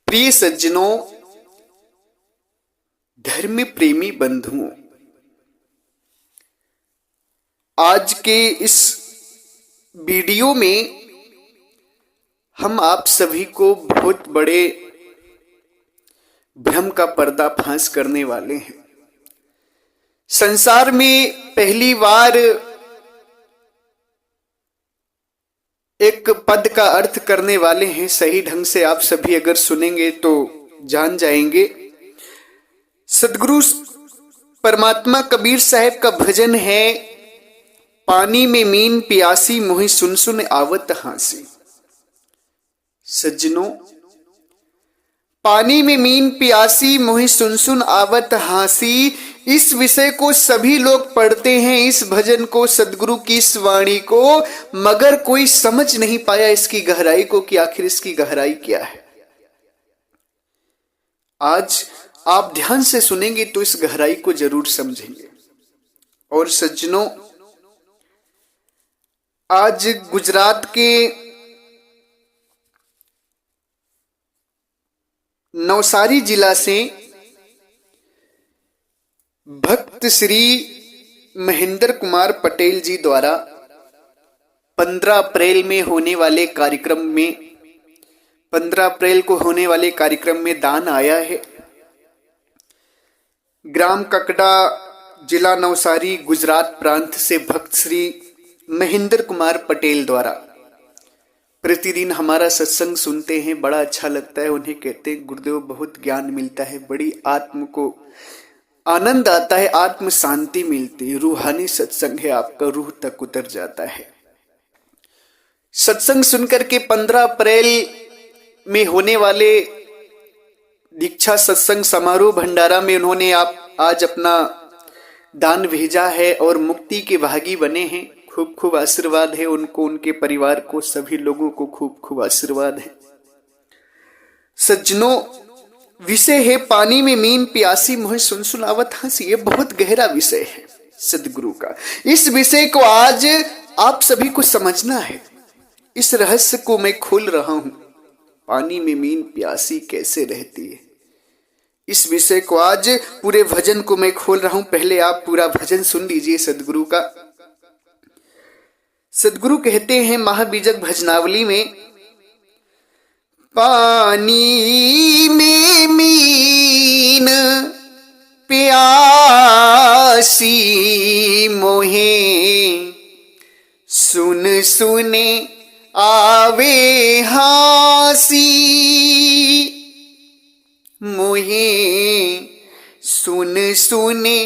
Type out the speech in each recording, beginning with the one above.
प्रिय सज्जनों, धर्म प्रेमी बंधुओं, आज के इस वीडियो में हम आप सभी को बहुत बड़े भ्रम का पर्दाफाश करने वाले हैं। संसार में पहली बार एक पद का अर्थ करने वाले हैं। सही ढंग से आप सभी अगर सुनेंगे तो जान जाएंगे। सदगुरु परमात्मा कबीर साहब का भजन है, पानी में मीन प्यासी मोहि सुन सुन आवत हासी। सज्जनों, पानी में मीन प्यासी मोहि सुन सुन आवत हासी, इस विषय को सभी लोग पढ़ते हैं, इस भजन को, सदगुरु की इस वाणी को, मगर कोई समझ नहीं पाया इसकी गहराई को कि आखिर इसकी गहराई क्या है। आज आप ध्यान से सुनेंगे तो इस गहराई को जरूर समझेंगे। और सज्जनों, आज गुजरात के नवसारी जिला से भक्त श्री महेंद्र कुमार पटेल जी द्वारा 15 अप्रैल में होने वाले कार्यक्रम में 15 अप्रैल को होने वाले कार्यक्रम में दान आया है। ग्राम ककड़ा, जिला नवसारी, गुजरात प्रांत से भक्त श्री महेंद्र कुमार पटेल द्वारा प्रतिदिन हमारा सत्संग सुनते हैं। बड़ा अच्छा लगता है। उन्हें कहते हैं गुरुदेव, बहुत ज्ञान मिलता है, बड़ी आत्म को आनंद आता है, आत्म शांति मिलती है, रूहानी सत्संग है, आपका रूह तक उतर जाता है। सत्संग सुनकर के 15 अप्रैल में होने वाले दीक्षा सत्संग समारोह भंडारा में उन्होंने आज अपना दान भेजा है और मुक्ति के भागी बने हैं। खूब खूब आशीर्वाद है उनको, उनके परिवार को, सभी लोगों को खूब खूब आशीर्वाद है। सज्जनों, विषय है पानी में मीन प्यासी मोहि सुन सुन आवत हासी। ये बहुत गहरा विषय है सदगुरु का। इस विषय को आज आप सभी को समझना है। इस रहस्य को मैं खोल रहा हूं, पानी में मीन प्यासी कैसे रहती है। इस विषय को आज पूरे भजन को मैं खोल रहा हूं। पहले आप पूरा भजन सुन लीजिए सदगुरु का। सदगुरु कहते हैं महाबीजक भजनावली में, पानी में मीन प्यासी मोहे सुन सुने आवे हासी, मोहे सुन सुने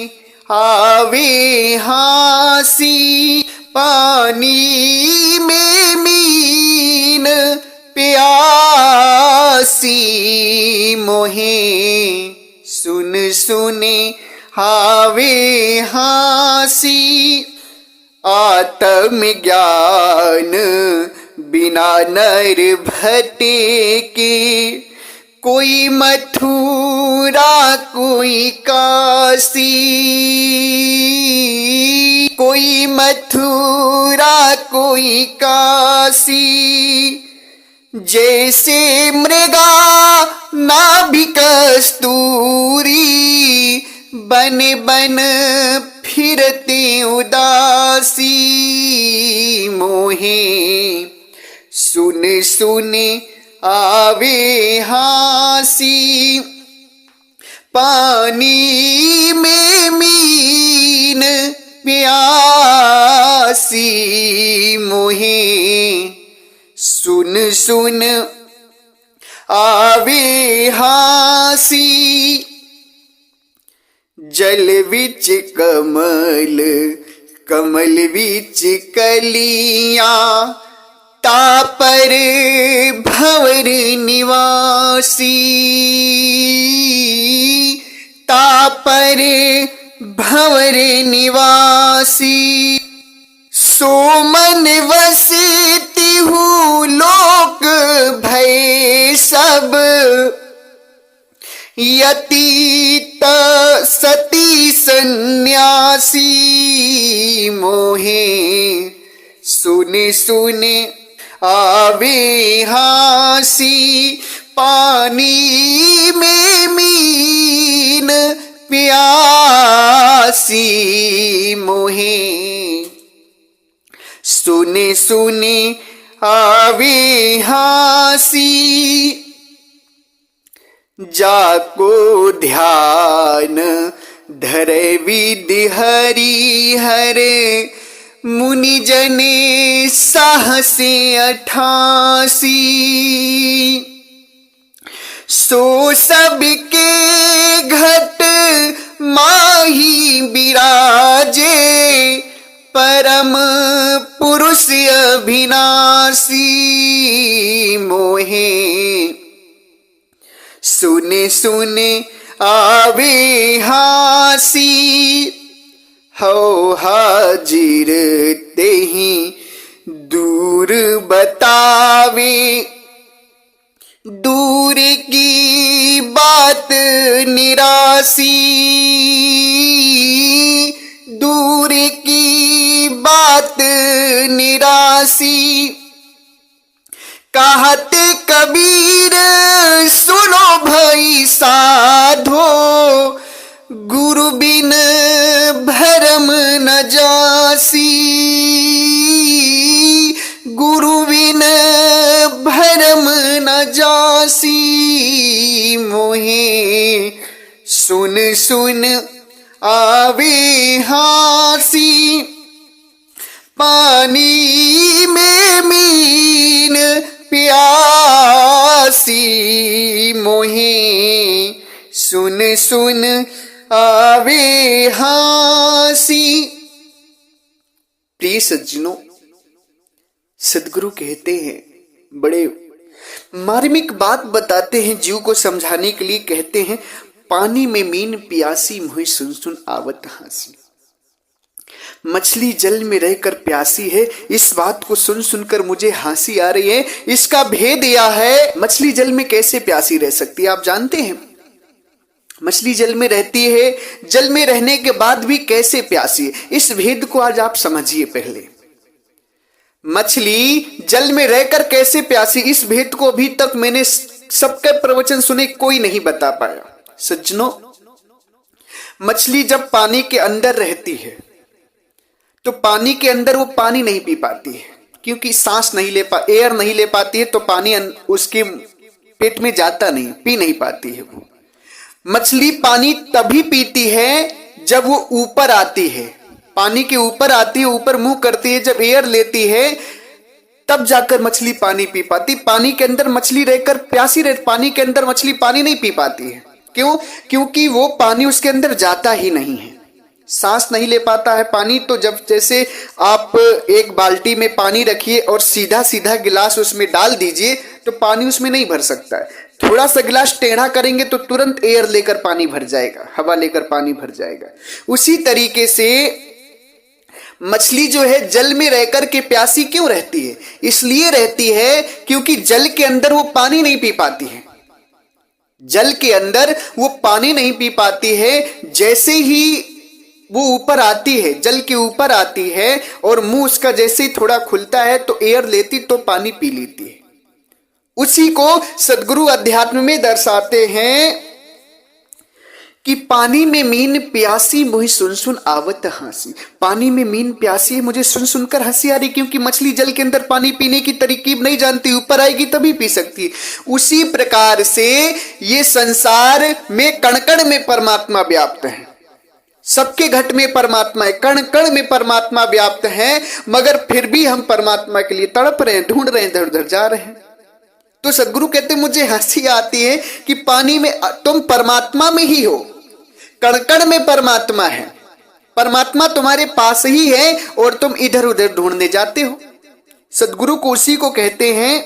आवे हासी, पानी में मीन प्यासी मोहे सुन सुने आवे हासी, आत्म ज्ञान बिना नर भटके, कोई मथुरा कोई काशी, कोई मथुरा कोई काशी, जैसे मृगा नाभि कस्तूरी, बन बन फिरते उदासी, मोहे सुन सुन आवे हासी, पानी में मीन प्यासी मोहे सुन सुन आवे हासी, जल विच कमल, कमल विच कलियां, तापर भंवर निवासी, तापर भंवर निवासी, सो मन वसती हूँ लोक भय सब, यतीत सती सन्यासी, मोहे सुने सुने आवे हासी, पानी में मीन प्यासी मोहे, सुने सुने आवे हासी, जाको ध्यान धरे विधि हरि हरे, मुनि जने साहसे 88। सो सबके घट माही बिराजे, परम पुरुष अभिनाशी मोहे, सुने सुने आवे हासी, हो हाजिर तेहि दूर बतावे, दूर की बात निरासी, दूर की बात निरासी। कहते कबीर सुनो भाई साधो, गुरु बिन भरम न जासी, गुरु बिन भरम न जासी मोहे, सुन सुन आवे हासी, पानी में मीन प्यासी मोहे, सुन सुन आवे हासी। प्रिय सज्जनों, सदगुरु कहते हैं, बड़े मार्मिक बात बताते हैं, जीव को समझाने के लिए कहते हैं, पानी में मीन प्यासी मोहि सुन सुन आवत हासी। मछली जल में रहकर प्यासी है, इस बात को सुन सुनकर मुझे हंसी आ रही है। इसका भेद यह है, मछली जल में कैसे प्यासी रह सकती है? आप जानते हैं, मछली जल में रहती है, जल में रहने के बाद भी कैसे प्यासी है, इस भेद को आज आप समझिए। पहले मछली जल में रहकर कैसे प्यासी, इस भेद को अभी तक मैंने सबके प्रवचन सुने, कोई नहीं बता पाया। सज्जनों, मछली जब पानी के अंदर रहती है तो पानी के अंदर वो पानी नहीं पी पाती है, क्योंकि सांस नहीं ले एयर नहीं ले पाती है, तो पानी उसके पेट में जाता नहीं, पी नहीं पाती है। वो मछली पानी तभी पीती है जब वो ऊपर आती है, पानी के ऊपर आती है, ऊपर मुंह करती है, जब एयर लेती है तब जाकर मछली पानी पी पाती। पानी के अंदर मछली रहकर प्यासी रहती, पानी के अंदर मछली पानी नहीं पी पाती है। क्यों? क्योंकि वो पानी उसके अंदर जाता ही नहीं है, सांस नहीं ले पाता है पानी। तो जब जैसे आप एक बाल्टी में पानी रखिए और सीधा सीधा गिलास उसमें डाल दीजिए तो पानी उसमें नहीं भर सकता है। थोड़ा सा गिलास टेढ़ा करेंगे तो तुरंत एयर लेकर पानी भर जाएगा, हवा लेकर पानी भर जाएगा। उसी तरीके से मछली जो है जल में रहकर के प्यासी क्यों रहती है? इसलिए रहती है क्योंकि जल के अंदर वो पानी नहीं पी पाती है। जल के अंदर वो पानी नहीं पी पाती है। जैसे ही वो ऊपर आती है, जल के ऊपर आती है और मुंह उसका जैसे ही थोड़ा खुलता है तो एयर लेती तो पानी पी लेती है। उसी को सदगुरु अध्यात्म में दर्शाते हैं कि पानी में मीन प्यासी मोहि सुन सुन आवत हंसी। पानी में मीन प्यासी है, मुझे सुन सुनकर हंसी आ रही, क्योंकि मछली जल के अंदर पानी पीने की तरकीब नहीं जानती, ऊपर आएगी तभी पी सकती। उसी प्रकार से ये संसार में कण कण में परमात्मा व्याप्त है, सबके घट में परमात्मा है, कण कण में परमात्मा व्याप्त है, मगर फिर भी हम परमात्मा के लिए तड़प रहे हैं, ढूंढ रहे हैं, इधर उधर जा रहे हैं। तो सदगुरु कहते मुझे हंसी आती है कि पानी में तुम परमात्मा में ही हो, कण कण में परमात्मा है, परमात्मा तुम्हारे पास ही है और तुम इधर उधर ढूंढने जाते हो। सदगुरु को उसी को कहते हैं,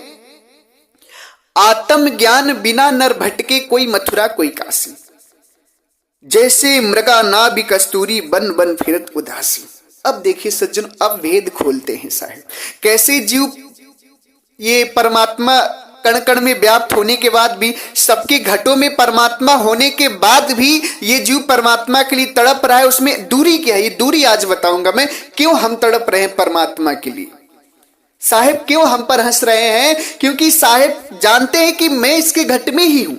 आत्म ज्ञान बिना नर भटके, कोई मथुरा कोई काशी, जैसे मृगा नाभि कस्तूरी बन बन फिरत उदासी। अब देखिए सज्जन, अब भेद खोलते हैं साहब, कैसे जीव ये परमात्मा कण कण में व्याप्त होने के बाद भी, सबके घटों में परमात्मा होने के बाद भी ये जीव परमात्मा के लिए तड़प रहा है। उसमें दूरी क्या है? ये दूरी आज बताऊंगा मैं, क्यों हम तड़प रहे हैं परमात्मा के लिए। साहेब क्यों हम पर हंस रहे हैं? क्योंकि साहेब जानते हैं कि मैं इसके घट में ही हूं,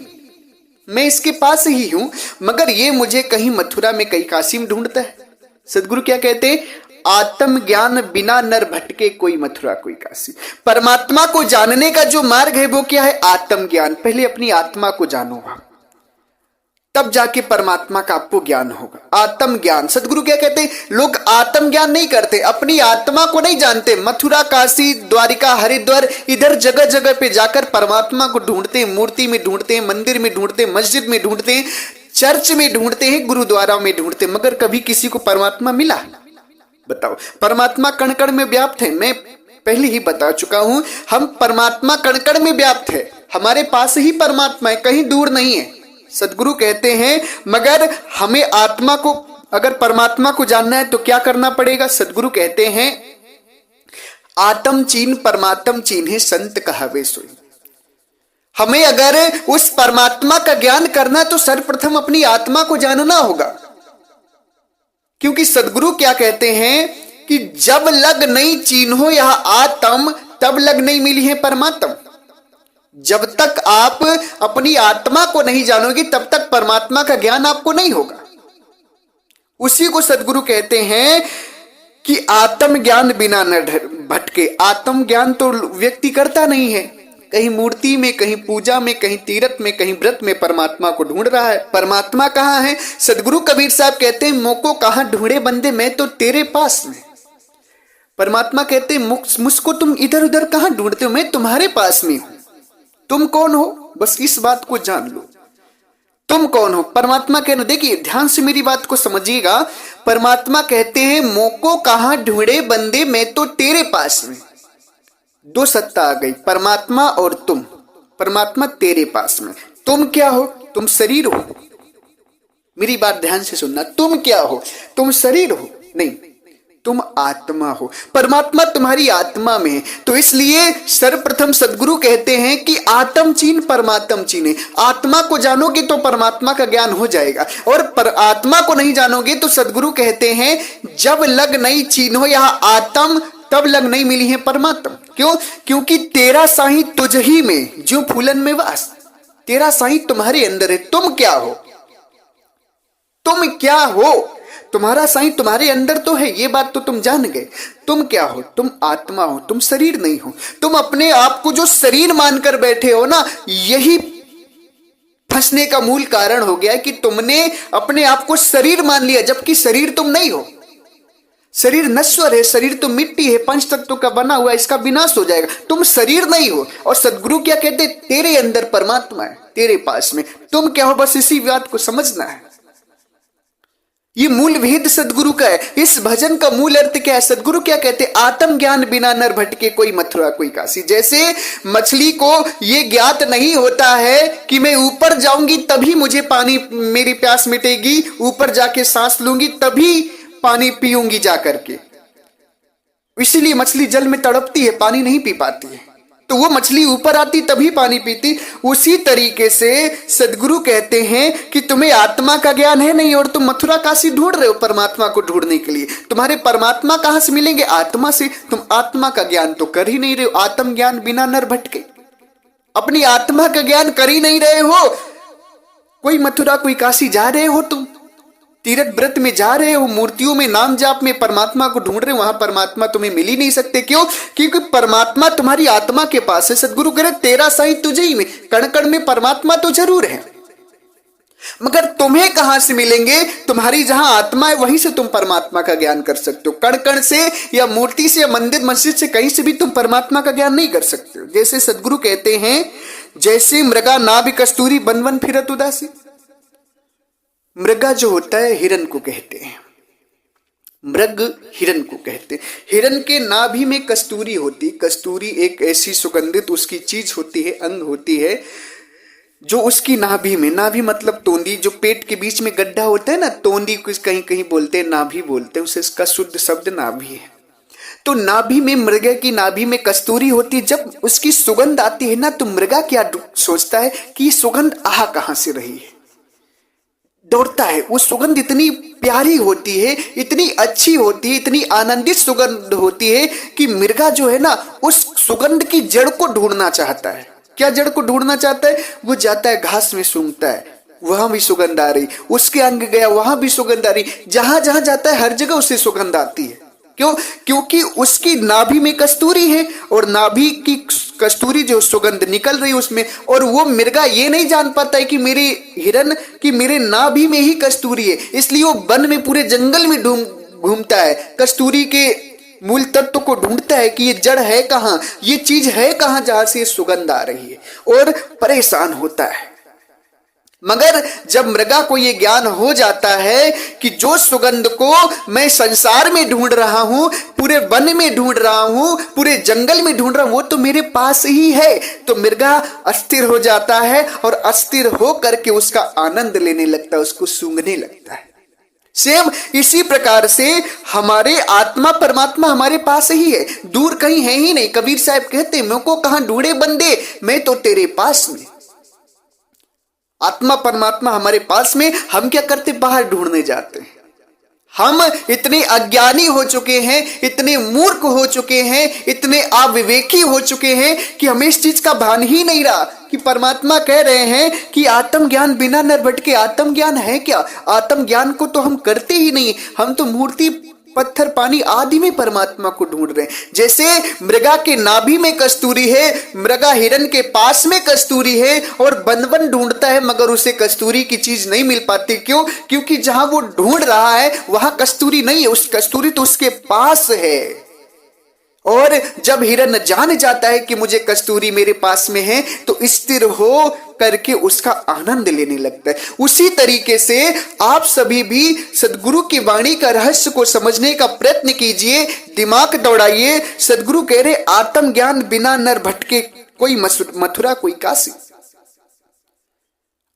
मैं इसके पास ही हूं, मगर ये मुझे कहीं मथुरा में कहीं काशी में ढूंढता है। सदगुरु क्या कहते हैं? आत्म ज्ञान बिना नर भटके कोई मथुरा कोई काशी। परमात्मा को जानने का जो मार्ग है वो क्या है? आत्म ज्ञान। पहले अपनी आत्मा को जानो, तब जाके परमात्मा का आपको ज्ञान होगा। आत्म ज्ञान। सदगुरु क्या कहते हैं? लोग आत्म ज्ञान नहीं करते, अपनी आत्मा को नहीं जानते। मथुरा, काशी, द्वारिका, हरिद्वार, इधर जगह जगह पे जाकर परमात्मा को ढूंढते हैं। मूर्ति में ढूंढते हैं, मंदिर में ढूंढते हैं, मस्जिद में ढूंढते हैं, चर्च में ढूंढते हैं, गुरुद्वारा में ढूंढते हैं, मगर कभी किसी को परमात्मा मिला? बताओ। परमात्मा कण कण में व्याप्त है। मैं पहले ही बता चुका हूं, हम परमात्मा कण कण में व्याप्त है, हमारे पास ही परमात्मा है, कहीं दूर नहीं है। सदगुरु कहते हैं मगर हमें आत्मा को, अगर परमात्मा को जानना है तो क्या करना पड़ेगा? सदगुरु कहते हैं आत्म चीन परमात्म चीन है संत कहावे सोई। हमें अगर उस परमात्मा का ज्ञान करना तो सर्वप्रथम अपनी आत्मा को जानना होगा। क्योंकि सदगुरु क्या कहते हैं कि जब लग नहीं चीन्हो यह आत्म, तब लग नहीं मिली है परमात्म। जब तक आप अपनी आत्मा को नहीं जानोगे तब तक परमात्मा का ज्ञान आपको नहीं होगा। उसी को सदगुरु कहते हैं कि आत्म ज्ञान बिना न भटके। आत्म ज्ञान तो व्यक्ति करता नहीं है, कहीं मूर्ति में, कहीं पूजा में, कहीं तीर्थ में, कहीं व्रत में परमात्मा को ढूंढ रहा है। परमात्मा कहां है? सदगुरु कबीर साहब कहते हैं मोको कहां ढूंढे बंदे, मैं तो तेरे पास में। परमात्मा कहते हैं मुझको तुम इधर उधर कहां ढूंढते हो, मैं तुम्हारे पास में हूं। तुम कौन हो? बस इस बात को जान लो, तुम कौन हो। परमात्मा कहने, देखिए ध्यान से मेरी बात को समझिएगा। परमात्मा कहते हैं मोको कहां ढूंढे बंदे, मैं तो तेरे पास में। दो सत्ता आ गई, परमात्मा और तुम। परमात्मा तेरे पास में, तुम क्या हो? तुम शरीर हो। मेरी बात ध्यान से सुनना, तुम क्या हो? तुम शरीर हो नहीं, तुम आत्मा हो। परमात्मा तुम्हारी आत्मा में है। तो इसलिए सर्वप्रथम सदगुरु कहते हैं कि आत्म चीन परमात्म चीने। आत्मा को जानोगे तो परमात्मा का ज्ञान हो जाएगा, और आत्मा को नहीं जानोगे तो सदगुरु कहते हैं जब लग नहीं चीन्हो यह आत्म, तब लग नहीं मिली है परमात्मा। क्यों? क्योंकि तेरा साईं तुझ ही में जो फूलन में वास। तेरा साईं तुम्हारे अंदर है। तुम क्या हो? तुम क्या हो? तुम्हारा साईं तुम्हारे अंदर तो है, ये बात तो तुम जान गए। तुम क्या हो? तुम आत्मा हो, तुम शरीर नहीं हो। तुम अपने आप को जो शरीर मानकर बैठे हो ना, यही फंसने का मूल कारण हो गया है कि तुमने अपने आप को शरीर मान लिया, जबकि शरीर तुम नहीं हो। शरीर नश्वर है, शरीर तो मिट्टी है, पंच तत्वों का बना हुआ, इसका विनाश हो जाएगा। तुम शरीर नहीं हो। और सदगुरु क्या कहते? तेरे अंदर परमात्मा है, तेरे पास में। तुम क्या हो? बस इसी बात को समझना है। ये मूल भेद सदगुरु का है। इस भजन का मूल अर्थ क्या है? सदगुरु क्या कहते? आत्म ज्ञान बिना नर भटके कोई मथुरा कोई काशी। जैसे मछली को ये ज्ञात नहीं होता है कि मैं ऊपर जाऊंगी तभी मुझे पानी, मेरी प्यास मिटेगी, ऊपर जाके सांस लूंगी तभी पानी पीऊंगी जाकर के। इसीलिए मछली जल में तड़पती है, पानी नहीं पी पाती है। तो वो मछली ऊपर आती तभी पानी पीती। उसी तरीके से सदगुरु कहते हैं कि तुम्हें आत्मा का ज्ञान है नहीं, और तुम मथुरा काशी ढूंढ रहे हो परमात्मा को ढूंढने के लिए। तुम्हारे परमात्मा कहां से मिलेंगे? आत्मा से। तुम आत्मा का ज्ञान तो कर ही नहीं रहे हो। आत्म ज्ञान बिना नर भटके, अपनी आत्मा का ज्ञान कर ही नहीं रहे हो। कोई मथुरा कोई काशी जा रहे हो, तुम तीर्थ व्रत में जा रहे हो, मूर्तियों में नाम जाप में परमात्मा को ढूंढ रहे हो, वहां परमात्मा तुम्हें मिल ही नहीं सकते। क्यों? क्योंकि परमात्मा तुम्हारी आत्मा के पास है। सदगुरु कह रहे तेरा साईं तुझे ही में, कण कण में परमात्मा तो जरूर है, मगर तुम्हें कहां से मिलेंगे? तुम्हारी जहां आत्मा है वहीं से तुम परमात्मा का ज्ञान कर सकते हो। कण कण से या मूर्ति से या मंदिर मस्जिद से कहीं से भी तुम परमात्मा का ज्ञान नहीं कर सकते हो। जैसे सदगुरु कहते हैं जैसे मृगा नाभि कस्तूरी बन बन फिरत उदासी। मृगा जो होता है हिरन को कहते हैं, मृग हिरन को कहते हैं। हिरन के नाभि में कस्तूरी होती। कस्तूरी एक ऐसी सुगंधित उसकी चीज होती है, अंग होती है, जो उसकी नाभि में, नाभि मतलब तोंदी, जो पेट के बीच में गड्ढा होता है ना, तोंदी कुछ कहीं कहीं बोलते हैं, नाभि बोलते हैं, उसे इसका शुद्ध शब्द नाभि है। तो नाभि में, मृगा की नाभि में कस्तूरी होती है। जब उसकी सुगंध आती है ना, तो मृगा क्या सोचता है कि ये सुगंध कहां से रही है। दौड़ता है। वो सुगंध इतनी प्यारी होती है, इतनी अच्छी होती है, इतनी आनंदित सुगंध होती है कि मृगा जो है ना उस सुगंध की जड़ को ढूंढना चाहता है। क्या जड़ को ढूंढना चाहता है? वो जाता है घास में सूंघता है, वहां भी सुगंध आ रही, उसके अंग गया वहां भी सुगंध आ रही, जहां जहां जाता है हर जगह उसे सुगंध आती है। क्यों? क्योंकि उसकी नाभि में कस्तूरी है और नाभि की कस्तूरी जो सुगंध निकल रही उसमें, और वो मृगा ये नहीं जान पाता है कि मेरे हिरन की मेरे नाभि में ही कस्तूरी है, इसलिए वो वन में पूरे जंगल में घूमता है, कस्तूरी के मूल तत्व को ढूंढता है कि ये जड़ है कहाँ, ये चीज है कहाँ जहां से सुगंध आ रही है, और परेशान होता है। मगर जब मृगा को यह ज्ञान हो जाता है कि जो सुगंध को मैं संसार में ढूंढ रहा हूं, पूरे वन में ढूंढ रहा हूं, पूरे जंगल में ढूंढ रहा हूं, वो तो मेरे पास ही है, तो मृगा अस्थिर हो जाता है और अस्थिर हो करके उसका आनंद लेने लगता है, उसको सूंघने लगता है। सेम इसी प्रकार से हमारे आत्मा परमात्मा हमारे पास ही है, दूर कहीं है ही नहीं। कबीर साहब कहते मेरे को कहां ढूंढे बंदे, मैं तो तेरे पास में। आत्मा परमात्मा हमारे पास में, हम क्या करते? बाहर ढूंढने जाते हैं। हम इतने अज्ञानी हो चुके हैं, इतने मूर्ख हो चुके हैं, इतने अविवेकी हो चुके हैं कि हमें इस चीज का भान ही नहीं रहा कि परमात्मा कह रहे हैं कि आत्म ज्ञान बिना नर भटके। आत्म ज्ञान है क्या? आत्म ज्ञान को तो हम करते ही नहीं, हम तो मूर्ति पत्थर पानी आदि में परमात्मा को ढूंढ रहे हैं। जैसे मृगा के नाभि में कस्तूरी है, मृगा हिरन के पास में कस्तूरी है और वन ढूंढता है, मगर उसे कस्तूरी की चीज नहीं मिल पाती। क्यों? क्योंकि जहां वो ढूंढ रहा है वहां कस्तूरी नहीं है, उस कस्तूरी तो उसके पास है। और जब हिरन जान जाता है कि मुझे कस्तूरी मेरे पास में है, तो स्थिर हो करके उसका आनंद लेने लगता है। उसी तरीके से आप सभी भी सदगुरु की वाणी का रहस्य को समझने का प्रयत्न कीजिए, दिमाग दौड़ाइए। सदगुरु कह रहे आत्म ज्ञान बिना नर भटके, कोई मथुरा कोई काशी।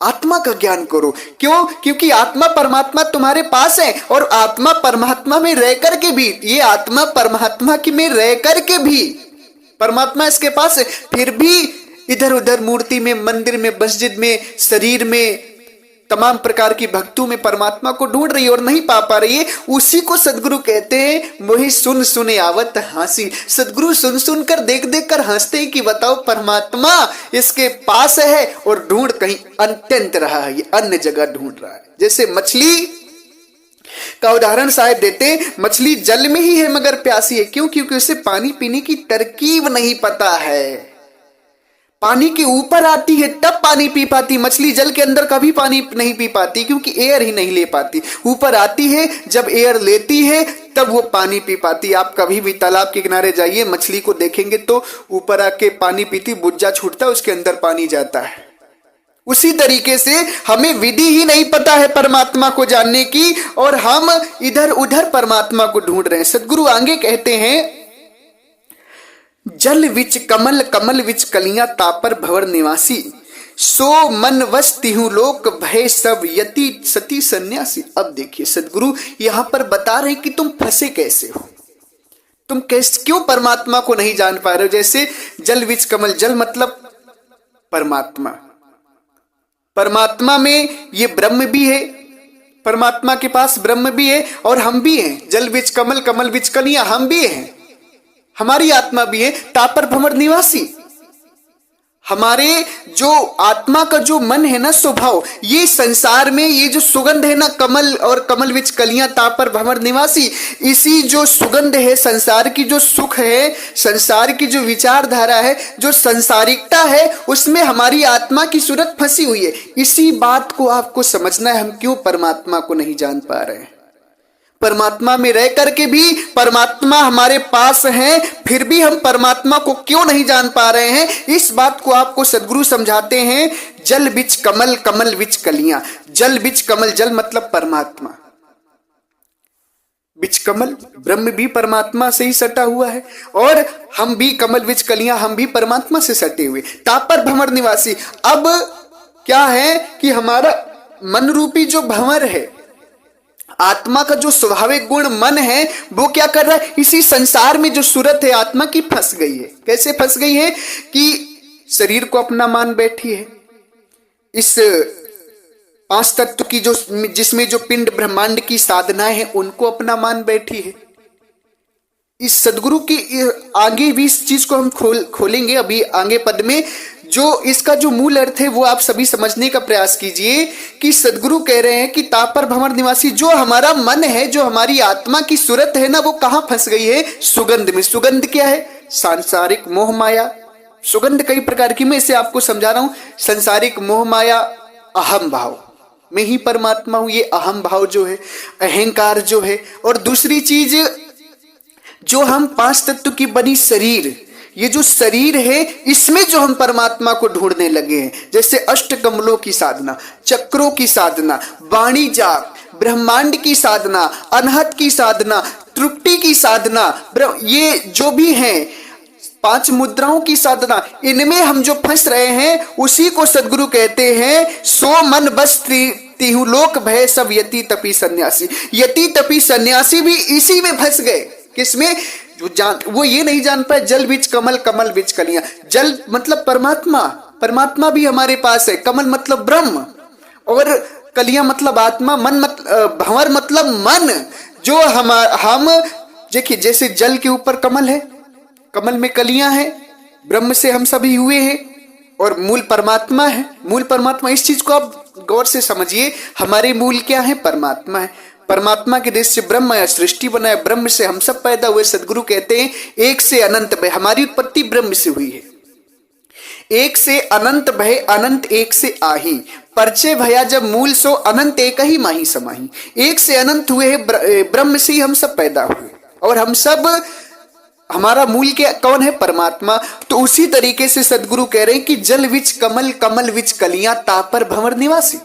आत्मा का ज्ञान करो। क्यों? क्योंकि आत्मा परमात्मा तुम्हारे पास है, और आत्मा परमात्मा में रह करके भी, ये आत्मा परमात्मा की में रह करके भी परमात्मा इसके पास है, फिर भी इधर उधर मूर्ति में, मंदिर में, मस्जिद में, शरीर में, तमाम प्रकार की भक्तों में परमात्मा को ढूंढ रही है और नहीं पा रही है। उसी को सदगुरु कहते हैं मोहि सुन सुने आवत हंसी। सदगुरु सुन सुनकर देख देख कर हंसते हैं कि बताओ परमात्मा इसके पास है और ढूंढ कहीं अत्यंत रहा है, ये अन्य जगह ढूंढ रहा है। जैसे मछली का उदाहरण शायद देते, मछली जल में ही है मगर प्यासी है। क्यों? क्योंकि उसे पानी पीने की तरकीब नहीं पता है। पानी के ऊपर आती है तब पानी पी पाती। मछली जल के अंदर कभी पानी नहीं पी पाती, क्योंकि एयर ही नहीं ले पाती। ऊपर आती है, जब एयर लेती है तब वो पानी पी पाती। आप कभी भी तालाब के किनारे जाइए, मछली को देखेंगे तो ऊपर आके पानी पीती, बुज्जा छूटता है, उसके अंदर पानी जाता है। उसी तरीके से हमें विधि ही नहीं पता है परमात्मा को जानने की, और हम इधर उधर परमात्मा को ढूंढ रहे हैं। सदगुरु आगे कहते हैं, जल विच कमल, कमल विच कलियां, तापर भवर निवासी, सो मन वश तिहु लोक, भय सब यति सती सन्यासी। अब देखिए सदगुरु यहां पर बता रहे हैं कि तुम फंसे कैसे हो, तुम कैसे, क्यों परमात्मा को नहीं जान पा रहे हो। जैसे जल विच कमल, जल मतलब परमात्मा, परमात्मा में ये ब्रह्म भी है, परमात्मा के पास ब्रह्म भी है और हम भी हैं। जल विच कमल, कमल विच कलियां, हम भी हैं, हमारी आत्मा भी है। तापर भंवर निवासी, हमारे जो आत्मा का जो मन है ना, स्वभाव, ये संसार में ये जो सुगंध है ना, कमल और कमल विच कलियां, तापर भंवर निवासी, इसी जो सुगंध है, संसार की जो सुख है, संसार की जो विचारधारा है, जो संसारिकता है, उसमें हमारी आत्मा की सूरत फंसी हुई है। इसी बात को आपको समझना है, हम क्यों परमात्मा को नहीं जान पा रहे हैं। परमात्मा में रह करके भी परमात्मा हमारे पास है, फिर भी हम परमात्मा को क्यों नहीं जान पा रहे हैं। इस बात को आपको सदगुरु समझाते हैं। जल बिच कमल, कमल बिच कलियां। जल बिच कमल, जल मतलब परमात्मा, बिच कमल, ब्रह्म भी परमात्मा से ही सटा हुआ है, और हम भी कमल बिच कलियां, हम भी परमात्मा से सटे हुए। तापर भंवर निवासी, अब क्या है कि हमारा मन रूपी जो भंवर है, आत्मा का जो स्वाभाविक गुण मन है, वो क्या कर रहा है, इसी संसार में जो सूरत है आत्मा की फंस गई है। कैसे फंस गई है कि शरीर को अपना मान बैठी है, इस पांच तत्व की जो जिसमें जो पिंड ब्रह्मांड की साधनाएं हैं उनको अपना मान बैठी है। इस सदगुरु की आगे भी इस चीज को हम खोलेंगे अभी आगे पद में। जो इसका जो मूल अर्थ है वो आप सभी समझने का प्रयास कीजिए कि सदगुरु कह रहे हैं कि तापर भंवर निवासी, जो हमारा मन है, जो हमारी आत्मा की सूरत है ना, वो कहां फंस गई है? सुगंध में। सुगंध क्या है? सांसारिक मोह माया। सुगंध कई प्रकार की, मैं इसे आपको समझा रहा हूं। संसारिक मोह माया, अहम भाव, मैं ही परमात्मा हूं, ये अहम भाव जो है, अहंकार जो है, और दूसरी चीज जो हम पांच तत्व की बनी शरीर, ये जो शरीर है इसमें जो हम परमात्मा को ढूंढने लगे हैं, जैसे अष्ट कमलों की साधना, चक्रों की साधना, वाणी जाप, ब्रह्मांड की साधना, अनहत की साधना, तृप्ति की साधना, ये जो भी हैं पांच मुद्राओं की साधना, इनमें हम जो फंस रहे हैं उसी को सदगुरु कहते हैं सो मन बस तिहु लोक भय सब यति तपी सन्यासी। यति तपी सन्यासी भी इसी में फंस गए। किसमें? वो ये नहीं जान पाए जल बीच कमल, कमल बीच कलियां। जल मतलब परमात्मा, परमात्मा भी हमारे पास है। कमल मतलब ब्रह्म, और कलियां मतलब आत्मा। मन मतलब भंवर मतलब मन, जो हम देखिए जैसे जल के ऊपर कमल है, कमल में कलियां हैं, ब्रह्म से हम सभी हुए हैं, और मूल परमात्मा है। मूल परमात्मा, इस चीज को आप गौर से समझिए। हमारे मूल क्या है? परमात्मा है। परमात्मा के देश से ब्रह्म या सृष्टि बनाए, ब्रह्म से हम सब पैदा हुए। सदगुरु कहते हैं एक से अनंत भय, हमारी उत्पत्ति ब्रह्म से हुई है। एक से अनंत भय, अनंत एक से आही, परिचय भया जब मूल सो अनंत एक ही माही समाही। एक से अनंत हुए हैं, ब्रह्म से ही हम सब पैदा हुए, और हम सब, हमारा मूल क्या कौन है? परमात्मा। तो उसी तरीके से सदगुरु कह रहे हैं कि जल विच कमल, कमल विच कलियां, तापर भंवर निवासी।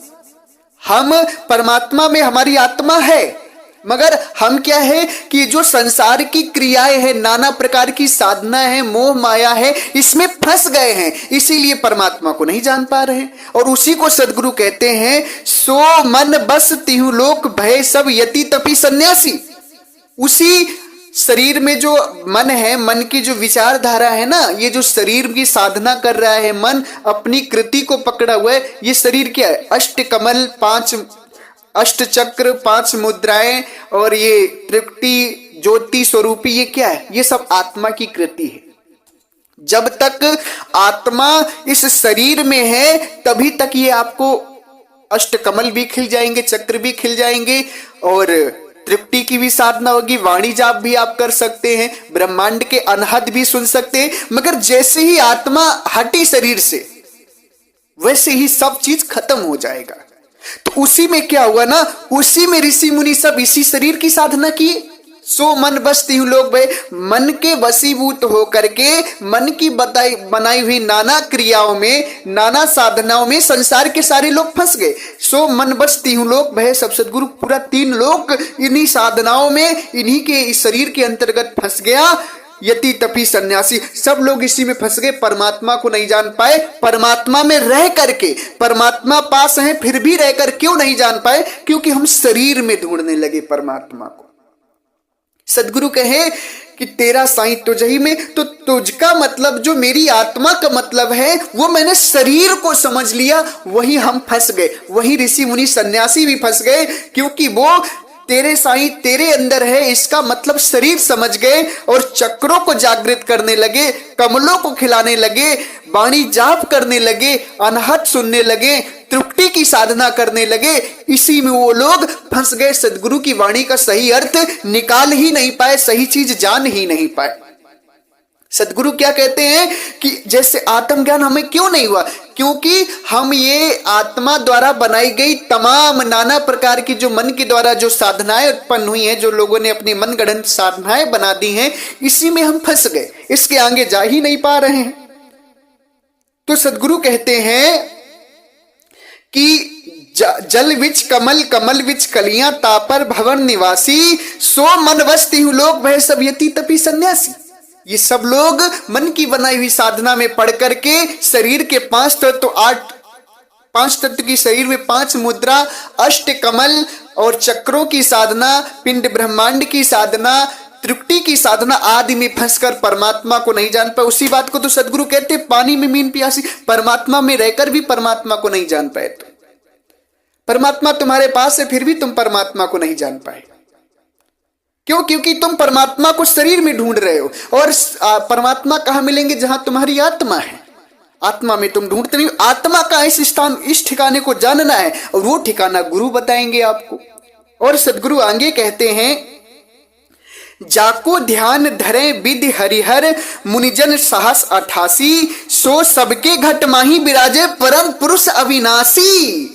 हम परमात्मा में हमारी आत्मा है, मगर हम क्या है कि जो संसार की क्रियाएं हैं, नाना प्रकार की साधना है, मोह माया है, इसमें फंस गए हैं, इसीलिए परमात्मा को नहीं जान पा रहे। और उसी को सदगुरु कहते हैं सो मन बस तिहु लोक भय सब यति तपी सन्यासी। उसी शरीर में जो मन है, मन की जो विचारधारा है ना, ये जो शरीर की साधना कर रहा है मन, अपनी कृति को पकड़ा हुआ है, ये शरीर क्या है? अष्ट कमल, पांच अष्ट चक्र, पांच मुद्राएं, और ये तृप्ति ज्योति स्वरूपी, ये क्या है? ये सब आत्मा की कृति है। जब तक आत्मा इस शरीर में है तभी तक ये आपको अष्ट कमल भी खिल जाएंगे, चक्र भी खिल जाएंगे, और तृप्ति की भी साधना होगी, वाणी जाप भी आप कर सकते हैं, ब्रह्मांड के अनहद भी सुन सकते हैं। मगर जैसे ही आत्मा हटी शरीर से, वैसे ही सब चीज खत्म हो जाएगा। तो उसी में क्या हुआ ना, उसी में ऋषि मुनि सब इसी शरीर की साधना किए। सो मन बस तिहु लोक भय, मन के वशीभूत होकर के मन की बनाई हुई नाना क्रियाओं में, नाना साधनाओं में संसार के सारे लोग फंस गए। सो मन बस तिहु लोक भय सब, सदगुरु पूरा तीन लोक इन्हीं साधनाओं में, इन्हीं के इस शरीर के अंतर्गत फंस गया। यति तपी सन्यासी, सब लोग इसी में फंस गए, परमात्मा को नहीं जान पाए। परमात्मा में रह करके, परमात्मा पास है फिर भी रहकर क्यों नहीं जान पाए? क्योंकि हम शरीर में ढूंढने लगे परमात्मा को। सदगुरु कहे कि तेरा साईं तुझही में, तो तुझका मतलब जो मेरी आत्मा का मतलब है वो मैंने शरीर को समझ लिया, वही हम फंस गए, वही ऋषि मुनि सन्यासी भी फंस गए, क्योंकि वो तेरे साईं तेरे अंदर है इसका मतलब शरीर समझ गए, और चक्रों को जागृत करने लगे, कमलों को खिलाने लगे, वाणी जाप करने लगे, अनहद सुनने लगे, तृप्ति की साधना करने लगे। इसी में वो लोग फंस गए, सदगुरु की वाणी का सही अर्थ निकाल ही नहीं पाए, सही चीज जान ही नहीं पाए। सदगुरु क्या कहते हैं कि जैसे आत्मज्ञान हमें क्यों नहीं हुआ? क्योंकि हम ये आत्मा द्वारा बनाई गई तमाम नाना प्रकार की जो मन के द्वारा जो साधनाएं उत्पन्न हुई हैं, जो लोगों ने अपनी मन गढ़ंत साधनाएं बना दी हैं, इसी में हम फंस गए, इसके आगे जा ही नहीं पा रहे हैं। तो सदगुरु कहते हैं कि जल विच कमल, कमल विच कलियां, तापर भवन निवासी, सो मन वस तिहु लोक भय सब यति तपी सन्यासी। ये सब लोग मन की बनाई हुई साधना में पढ़ करके शरीर के पांच तत्व की शरीर में पांच मुद्रा, अष्ट कमल और चक्रों की साधना, पिंड ब्रह्मांड की साधना, तृप्ति की साधना आदि में फंसकर परमात्मा को नहीं जान पाए। उसी बात को तो सदगुरु कहते पानी में मीन प्यासी, परमात्मा में रहकर भी परमात्मा को नहीं जान पाए। तो परमात्मा तुम्हारे पास है, फिर भी तुम परमात्मा को नहीं जान पाए। क्यों? क्योंकि तुम परमात्मा को शरीर में ढूंढ रहे हो, और परमात्मा कहां मिलेंगे? जहां तुम्हारी आत्मा है। आत्मा में तुम ढूंढते नहीं। आत्मा का इस स्थान, इस ठिकाने को जानना है, और वो ठिकाना गुरु बताएंगे आपको। और सदगुरु आगे कहते हैं, जाको ध्यान धरे विधि हरिहर मुनिजन साहस 88, सो सबके घट माही विराजे परम पुरुष अविनाशी।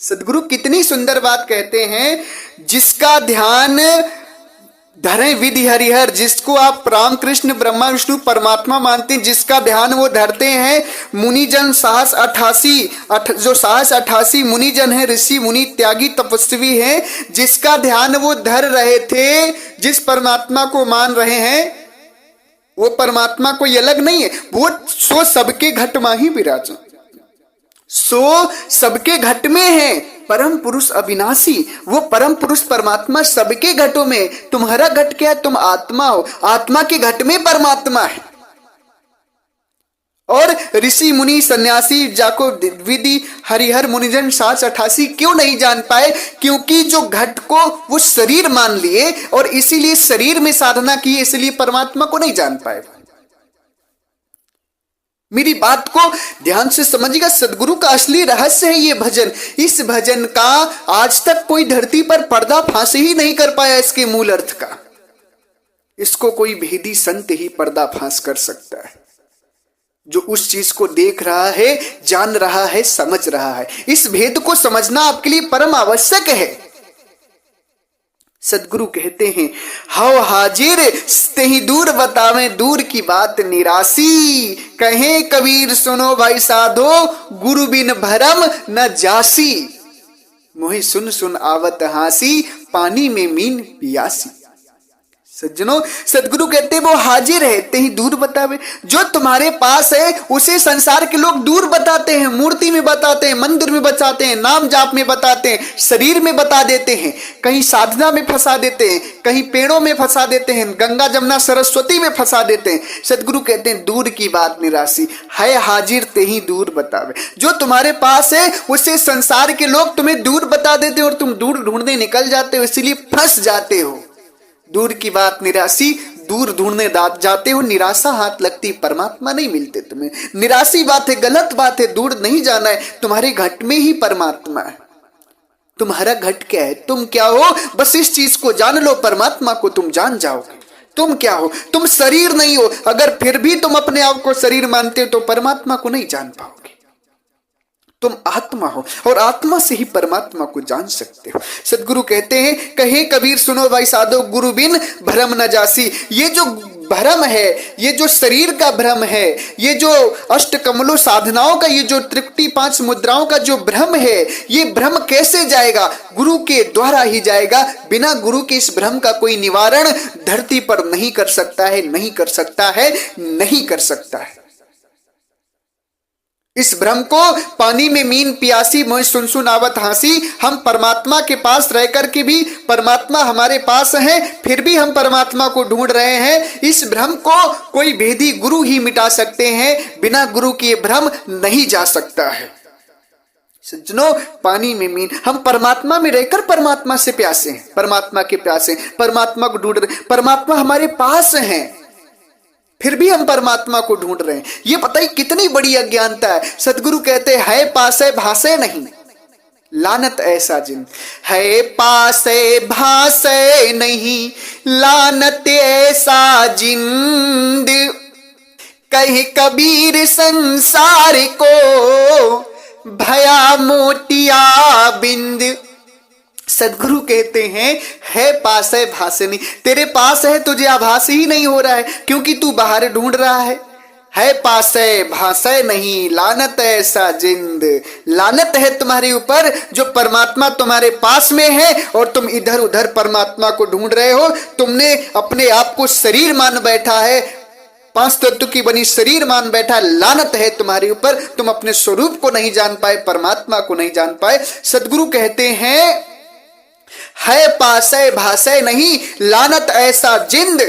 सदगुरु कितनी सुंदर बात कहते हैं, जिसका ध्यान धरे विधि हरिहर, जिसको आप राम कृष्ण ब्रह्मा विष्णु परमात्मा मानते हैं, जिसका ध्यान वो धरते हैं, मुनिजन साहस 88, जो साहस 88 मुनिजन है, ऋषि मुनि त्यागी तपस्वी हैं, जिसका ध्यान वो धर रहे थे, जिस परमात्मा को मान रहे हैं, वो परमात्मा कोई अलग नहीं है। वो सो सबके घट माही विराज, सो सबके घट में है परम पुरुष अविनाशी। वो परम पुरुष परमात्मा सबके घटों में। तुम्हारा घट क्या है? तुम आत्मा हो, आत्मा के घट में परमात्मा है। और ऋषि मुनि सन्यासी जाको विधि हरिहर मुनिजन 88 क्यों नहीं जान पाए? क्योंकि जो घट को वो शरीर मान लिए और इसीलिए शरीर में साधना की, इसलिए परमात्मा को नहीं जान पाए। मेरी बात को ध्यान से समझिएगा। सदगुरु का असली रहस्य है ये भजन। इस भजन का आज तक कोई धरती पर पर्दाफाश ही नहीं कर पाया इसके मूल अर्थ का। इसको कोई भेदी संत ही पर्दाफाश कर सकता है, जो उस चीज को देख रहा है, जान रहा है, समझ रहा है। इस भेद को समझना आपके लिए परम आवश्यक है। सदगुरु कहते हैं, हव हाजिर तेहि दूर बतावे दूर की बात निरासी, कहे कबीर सुनो भाई साधो गुरु बिन भरम न जासी, मोहि सुन सुन आवत हासी पानी में मीन पियासी। सज्जनों, सदगुरु कहते हैं वो हाजिर है तेहि दूर बतावे। जो तुम्हारे पास है उसे संसार के लोग दूर बताते हैं, मूर्ति में बताते हैं, मंदिर में बताते हैं, नाम जाप में बताते हैं, शरीर में बता देते हैं, कहीं साधना में फंसा देते हैं, कहीं पेड़ों में फंसा देते हैं, गंगा जमुना सरस्वती में फंसा देते हैं। सदगुरु कहते हैं दूर की बात निराशी है, हाजिर तेहि दूर बतावे। जो तुम्हारे पास है उसे संसार के लोग तुम्हें दूर बता देते हैं और तुम दूर ढूंढने निकल जाते हो, इसीलिए फंस जाते हो। दूर की बात निराशी, दूर ढूंढने जाते हो, निराशा हाथ लगती, परमात्मा नहीं मिलते तुम्हें। निराशी बात है, गलत बात है, दूर नहीं जाना है। तुम्हारे घट में ही परमात्मा है। तुम्हारा घट क्या है? तुम क्या हो? बस इस चीज को जान लो, परमात्मा को तुम जान जाओगे। तुम क्या हो? तुम शरीर नहीं हो। अगर फिर भी तुम अपने आप को शरीर मानते हो तो परमात्मा को नहीं जान पाओगे। तुम आत्मा हो और आत्मा से ही परमात्मा को जान सकते हो। सदगुरु कहते हैं, कहे कबीर सुनो भाई साधो गुरु बिन भ्रम न जासी। ये जो भ्रम है, ये जो शरीर का भ्रम है, ये जो अष्ट कमलों साधनाओं का, ये जो त्रिपुटी 5 मुद्राओं का जो भ्रम है, ये भ्रम कैसे जाएगा? गुरु के द्वारा ही जाएगा। बिना गुरु के इस भ्रम का कोई निवारण धरती पर नहीं कर सकता है, नहीं कर सकता है, नहीं कर सकता है। इस भ्रम को पानी में मीन पियासी मोहि सुन सुन आवत हासी। हम परमात्मा के पास रह करके भी परमात्मा हमारे पास है, फिर भी हम परमात्मा को ढूंढ रहे हैं। इस भ्रम को कोई भेदी गुरु ही मिटा सकते हैं, बिना गुरु के भ्रम नहीं जा सकता है। सज्जनों, पानी में मीन, हम परमात्मा में रहकर परमात्मा से प्यासे हैं, परमात्मा के प्यासे, परमात्मा को ढूंढ रहे। परमात्मा हमारे पास है, फिर भी हम परमात्मा को ढूंढ रहे हैं। ये पता ही कितनी बड़ी अज्ञानता है। सदगुरु कहते है पास है भासे नहीं, लानत ऐसा जिन है, पास है भासे नहीं, लानत ऐसा जिंद, कहे कबीर संसार को भया मोटिया बिंद। सदगुरु कहते हैं, है पास है भासे नहीं। तेरे पास है, तुझे आभास ही नहीं हो रहा है, क्योंकि तू बाहर ढूंढ रहा है पास है भासे नहीं, लानत ऐसा जिंद। लानत है तुम्हारे ऊपर जो परमात्मा तुम्हारे पास में है और तुम इधर उधर परमात्मा को ढूंढ रहे हो। तुमने अपने आप को शरीर मान बैठा है, 5 तत्व की बनी शरीर मान बैठा। लानत है तुम्हारे ऊपर, तुम अपने स्वरूप को नहीं जान पाए, परमात्मा को नहीं जान पाए। सदगुरु कहते हैं, है पासे भासे नहीं, लानत ऐसा जिंद,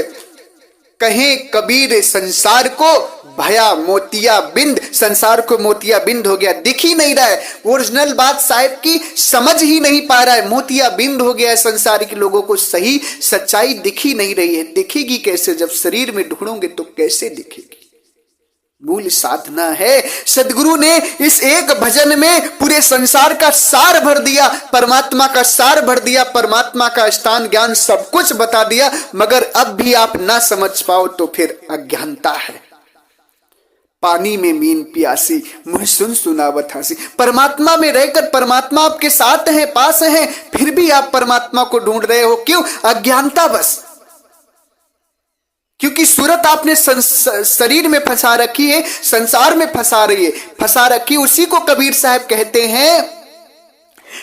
कहे कबीर संसार को भया मोतिया बिंद, संसार को मोतिया बिंद हो गया, दिख ही नहीं रहा है। ओरिजिनल बात साहब की समझ ही नहीं पा रहा है, मोतिया बिंद हो गया है। संसार के लोगों को सही सच्चाई दिख ही नहीं रही है। दिखेगी कैसे? जब शरीर में ढूंढोगे तो कैसे दिखेगी? मूल साधना है। सदगुरु ने इस एक भजन में पूरे संसार का सार भर दिया, परमात्मा का सार भर दिया, परमात्मा का स्थान ज्ञान सब कुछ बता दिया। मगर अब भी आप ना समझ पाओ तो फिर अज्ञानता है। पानी में मीन प्यासी, मुझ सुन सुनावत हंसी। परमात्मा में रहकर परमात्मा आपके साथ है, पास है, फिर भी आप परमात्मा को ढूंढ रहे हो। क्यों? अज्ञानता बस। क्योंकि सूरत आपने शरीर में फंसा रखी है, संसार में फंसा रखी। उसी को कबीर साहब कहते हैं,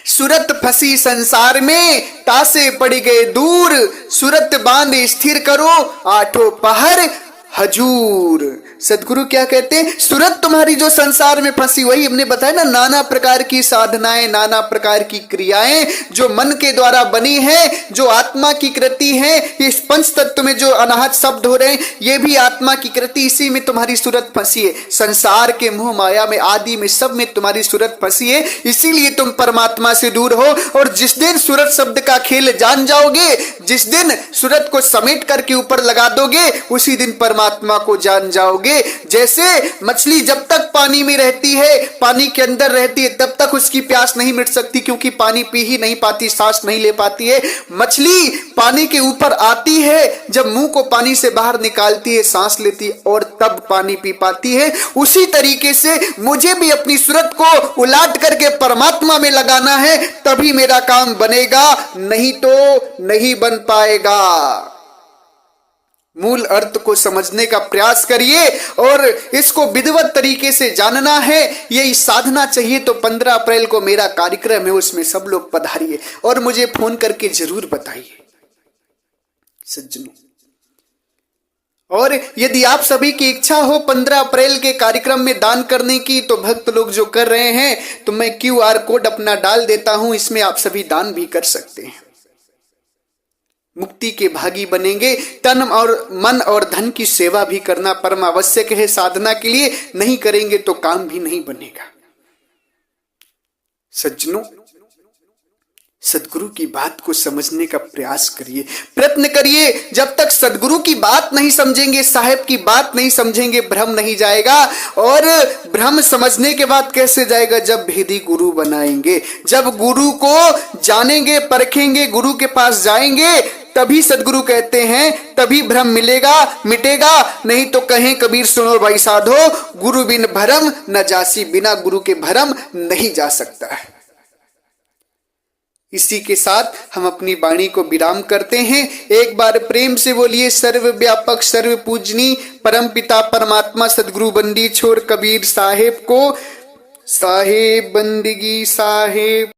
सूरत फंसी संसार में, तासे पड़ गए दूर, सूरत बांध स्थिर करो, आठों पहर हजूर। सदगुरु क्या कहते हैं? सूरत तुम्हारी जो संसार में फंसी, वही हमने बताया ना, नाना प्रकार की साधनाएं, नाना प्रकार की क्रियाएं जो मन के द्वारा बनी है, जो आत्मा की कृति है। इस पंच तत्व में जो अनाहत शब्द हो रहे हैं, ये भी आत्मा की कृति, इसी में तुम्हारी सूरत फंसी है। संसार के मोह माया में, आदि में, सब में तुम्हारी सूरत फंसी है। इसीलिए तुम परमात्मा से दूर हो। और जिस दिन सूरत शब्द का खेल जान जाओगे, जिस दिन सूरत को समेट करके ऊपर लगा दोगे, उसी दिन परमात्मा को जान जाओगे। जैसे मछली जब तक पानी में रहती है, पानी के अंदर रहती है, तब तक उसकी प्यास नहीं मिट सकती, क्योंकि पानी पी ही नहीं पाती, सांस नहीं ले पाती है। मछली पानी के ऊपर आती है, जब मुंह को पानी से बाहर निकालती है, सांस लेती है, और तब पानी पी पाती है। उसी तरीके से मुझे भी अपनी सूरत को उलाट करके परमात्मा में लगाना है, तभी मेरा काम बनेगा, नहीं तो नहीं बन पाएगा। मूल अर्थ को समझने का प्रयास करिए और इसको विधिवत तरीके से जानना है। यही साधना चाहिए तो 15 अप्रैल को मेरा कार्यक्रम है, उसमें सब लोग पधारिए और मुझे फोन करके जरूर बताइए सज्जनों। और यदि आप सभी की इच्छा हो 15 अप्रैल के कार्यक्रम में दान करने की, तो भक्त लोग जो कर रहे हैं, तो मैं QR कोड अपना डाल देता हूं, इसमें आप सभी दान भी कर सकते हैं। मुक्ति के भागी बनेंगे। तन और मन और धन की सेवा भी करना परम आवश्यक है साधना के लिए। नहीं करेंगे तो काम भी नहीं बनेगा। सज्जनों, सदगुरु की बात को समझने का प्रयास करिए, प्रयत्न करिए। जब तक सदगुरु की बात नहीं समझेंगे, साहेब की बात नहीं समझेंगे, भ्रम नहीं जाएगा। और भ्रम समझने के बाद कैसे जाएगा? जब भेदी गुरु बनाएंगे, जब गुरु को जानेंगे, परखेंगे, गुरु के पास जाएंगे, तभी सदगुरु कहते हैं, तभी भ्रम मिटेगा। नहीं तो कहें कबीर सुनो भाई साधो, गुरु बिन भरम न जासी, बिना गुरु के भरम नहीं जा सकता है। इसी के साथ हम अपनी वाणी को विराम करते हैं। एक बार प्रेम से बोलिए, सर्वव्यापक सर्व पूजनी परम पिता परमात्मा सदगुरु बंदी छोड़ कबीर साहेब को, साहेब बंदगी साहेब।